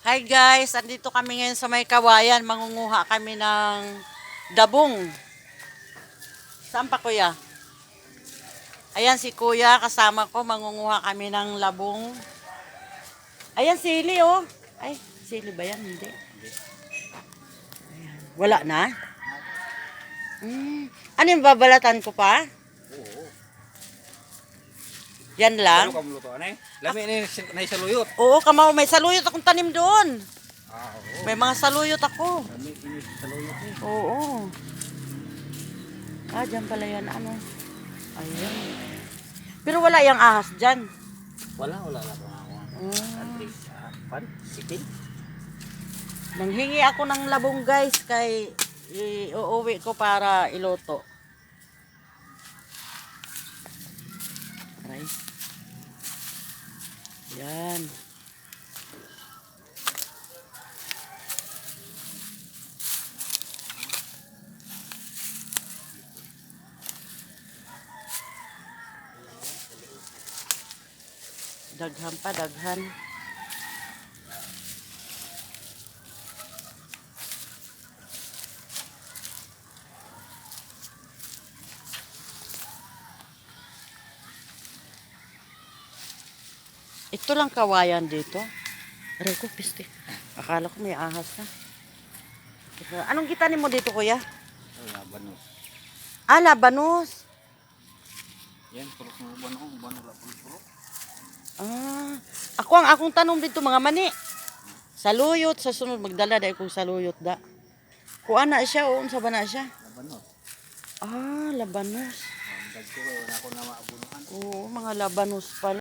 Hi guys, andito kami ngayon sa may kawayan. Mangunguha kami ng dabong. Saan pa kuya? Ayan si kuya, kasama ko. Mangunguha kami ng labong. Ayan sili oh. Ay, sili ba yan? Hindi. Ayan. Wala na? Ano yung babalatan ko pa? Oo. Yan lang? Ano ka muluto anay? Lami ni na saluyot. Oo, kamaw. May saluyot akong tanim doon. Oo. May mga saluyot ako. Lami ini saluyot ni. Oo. Ah, dyan pala yan. Ano? Ayan. Pero wala yung ahas dyan. Wala lang ako. Country pan city. Nanghingi ako ng labong guys kay uuwi ko para iluto. Rice. Yan. Daghan pa, daghan. Ito lang kawayan dito. Aray ko, piste. Akala ko may ahas na. Anong gitanin mo dito, kuya? Wala banos. Ah, labanos. Yan puro ng bano la puro. Ah, ako ang akong tanong dito mga mani. Saluyot sa sunod magdala dai kong saluyot da. Kuan na siya o unsa ba na siya? Banos. Ah, labanos. Dagko na ako na maabunuhan. Oo, mga labanos pala.